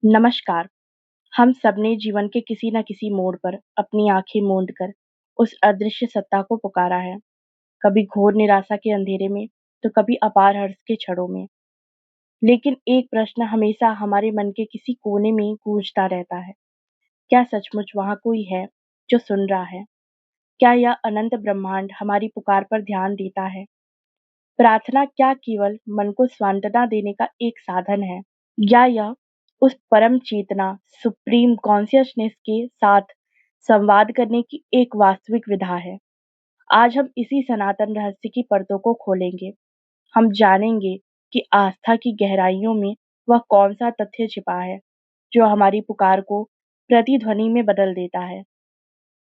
नमस्कार। हम सबने जीवन के किसी न किसी मोड़ पर अपनी आंखें मूंद कर उस अदृश्य सत्ता को पुकारा है। कभी घोर निराशा के अंधेरे में, तो कभी अपार हर्ष के क्षणों में। लेकिन एक प्रश्न हमेशा हमारे मन के किसी कोने में गूंजता रहता है। क्या सचमुच वहां कोई है जो सुन रहा है? क्या यह अनंत ब्रह्मांड हमारी पुकार पर ध्यान देता है? प्रार्थना क्या केवल मन को सांत्वना देने का एक साधन है, या यह उस परम चेतना, सुप्रीम कॉन्शियसनेस के साथ संवाद करने की एक वास्तविक विधा है? आज हम इसी सनातन रहस्य की परतों को खोलेंगे। हम जानेंगे कि आस्था की गहराइयों में वह कौन सा तथ्य छिपा है जो हमारी पुकार को प्रतिध्वनि में बदल देता है।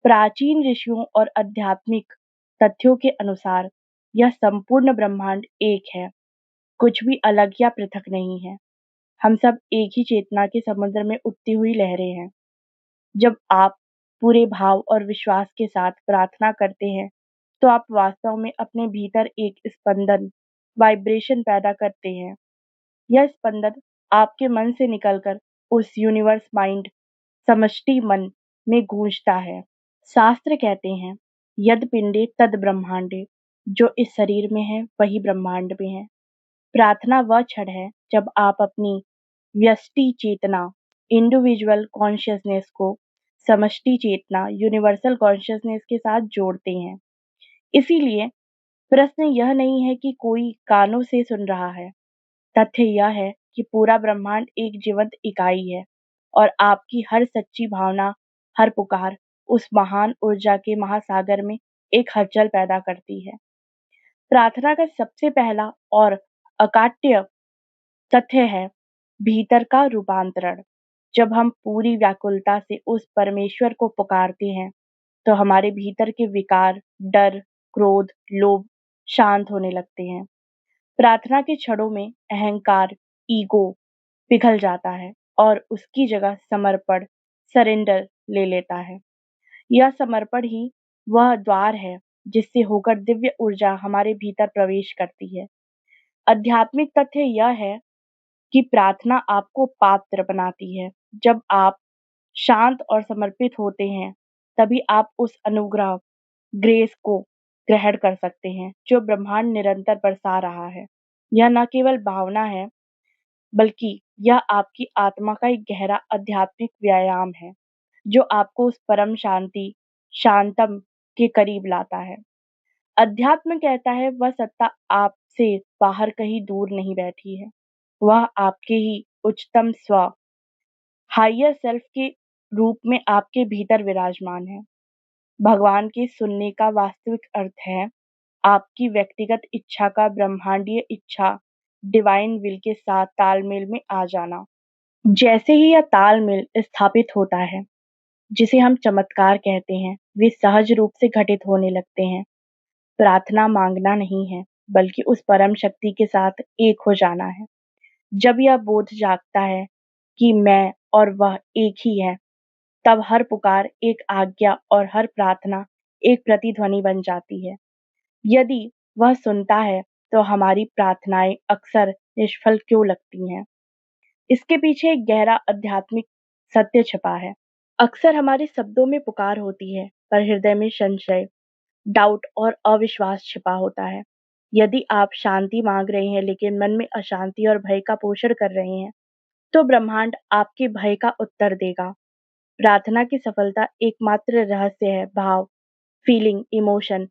प्राचीन ऋषियों और आध्यात्मिक तथ्यों के अनुसार यह संपूर्ण ब्रह्मांड एक है, कुछ भी अलग या पृथक नहीं है। हम सब एक ही चेतना के समुद्र में उठती हुई लहरें हैं। जब आप पूरे भाव और विश्वास के साथ प्रार्थना करते हैं, तो आप वास्तव में अपने भीतर एक स्पंदन, वाइब्रेशन पैदा करते हैं। यह स्पंदन आपके मन से निकलकर उस यूनिवर्स माइंड, समष्टि मन में गूंजता है। शास्त्र कहते हैं, यद पिंडे तद ब्रह्मांडे। जो इस शरीर में है वही ब्रह्मांड में है। प्रार्थना वह क्षण है जब आप अपनी व्यष्टि चेतना, इंडिविजुअल कॉन्शियसनेस को समष्टि चेतना, यूनिवर्सल कॉन्शियसनेस के साथ जोड़ते हैं। इसीलिए प्रश्न यह नहीं है कि कोई कानों से सुन रहा है। तथ्य यह है कि पूरा ब्रह्मांड एक जीवंत इकाई है, और आपकी हर सच्ची भावना, हर पुकार उस महान ऊर्जा के महासागर में एक हलचल पैदा करती है। प्रार्थना का सबसे पहला और अकाट्य तथ्य है भीतर का रूपांतरण। जब हम पूरी व्याकुलता से उस परमेश्वर को पुकारते हैं, तो हमारे भीतर के विकार, डर, क्रोध, लोभ शांत होने लगते हैं। प्रार्थना के क्षणों में अहंकार, ईगो पिघल जाता है और उसकी जगह समर्पण, सरेंडर ले लेता है। यह समर्पण ही वह द्वार है जिससे होकर दिव्य ऊर्जा हमारे भीतर प्रवेश करती है। आध्यात्मिक तथ्य यह है कि प्रार्थना आपको पात्र बनाती है। जब आप शांत और समर्पित होते हैं, तभी आप उस अनुग्रह, ग्रेस को ग्रहण कर सकते हैं जो ब्रह्मांड निरंतर बरसा रहा है। यह न केवल भावना है, बल्कि यह आपकी आत्मा का एक गहरा आध्यात्मिक व्यायाम है, जो आपको उस परम शांति, शांतम के करीब लाता है। अध्यात्म कहता है वह सत्ता आपसे बाहर कहीं दूर नहीं बैठी है। वह आपके ही उच्चतम स्व, हायर सेल्फ के रूप में आपके भीतर विराजमान है। भगवान के सुनने का वास्तविक अर्थ है आपकी व्यक्तिगत इच्छा का ब्रह्मांडीय इच्छा, डिवाइन विल के साथ तालमेल में आ जाना। जैसे ही यह तालमेल स्थापित होता है, जिसे हम चमत्कार कहते हैं, वे सहज रूप से घटित होने लगते हैं। प्रार्थना मांगना नहीं है, बल्कि उस परम शक्ति के साथ एक हो जाना है। जब यह बोध जागता है कि मैं और वह एक ही है, तब हर पुकार एक आज्ञा और हर प्रार्थना एक प्रतिध्वनि बन जाती है। यदि वह सुनता है, तो हमारी प्रार्थनाएं अक्सर निष्फल क्यों लगती हैं? इसके पीछे एक गहरा आध्यात्मिक सत्य छिपा है। अक्सर हमारे शब्दों में पुकार होती है, पर हृदय में संशय, डाउट और अविश्वास छिपा होता है। यदि आप शांति मांग रहे हैं लेकिन मन में अशांति और भय का पोषण कर रहे हैं, तो ब्रह्मांड आपके भय का उत्तर देगा। प्रार्थना की सफलता एकमात्र रहस्य है भाव, फीलिंग, इमोशन।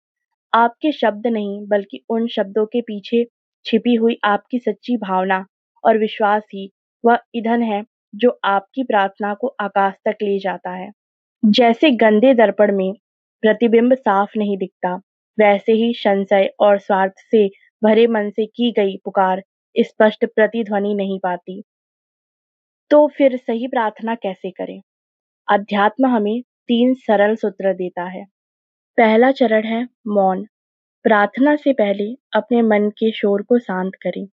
आपके शब्द नहीं, बल्कि उन शब्दों के पीछे छिपी हुई आपकी सच्ची भावना और विश्वास ही वह ईंधन है जो आपकी प्रार्थना को आकाश तक ले जाता है। जैसे गंदे दर्पण में प्रतिबिंब साफ नहीं दिखता, वैसे ही संशय और स्वार्थ से भरे मन से की गई पुकार स्पष्ट प्रतिध्वनि नहीं पाती। तो फिर सही प्रार्थना कैसे करें? अध्यात्म हमें 3 सरल सूत्र देता है। पहला चरण है मौन। प्रार्थना से पहले अपने मन के शोर को शांत करें।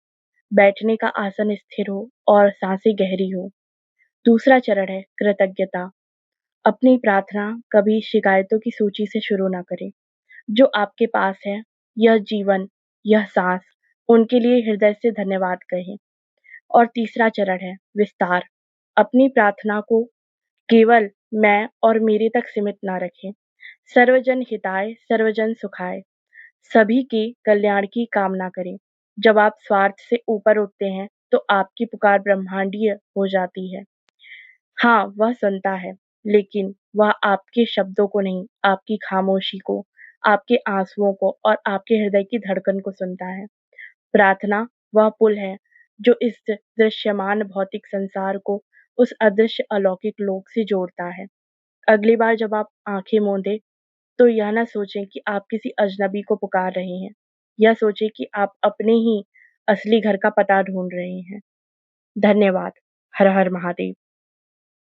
बैठने का आसन स्थिर हो और सांसें गहरी हो। दूसरा चरण है कृतज्ञता। अपनी प्रार्थना कभी शिकायतों की सूची से शुरू ना करें। जो आपके पास है, यह जीवन, यह सांस, उनके लिए हृदय से धन्यवाद कहें। और तीसरा चरण है विस्तार। अपनी प्रार्थना को केवल मैं और मेरे तक सीमित ना रखें। सर्वजन हिताय, सर्वजन सुखाय, सभी के कल्याण की कामना करें। जब आप स्वार्थ से ऊपर उठते हैं, तो आपकी पुकार ब्रह्मांडीय हो जाती है। हाँ, वह सुनता है, लेकिन वह आपके शब्दों को नहीं, आपकी खामोशी को, आपके आँसुओं को और आपके हृदय की धड़कन को सुनता है। प्रार्थना वह पुल है जो इस दृश्यमान भौतिक संसार को उस अदृश्य अलौकिक लोक से जोड़ता है। अगली बार जब आप आंखें मूंदे, तो यह ना सोचें कि आप किसी अजनबी को पुकार रहे हैं। यह सोचें कि आप अपने ही असली घर का पता ढूंढ रहे हैं। धन्यवाद। हर हर महादेव।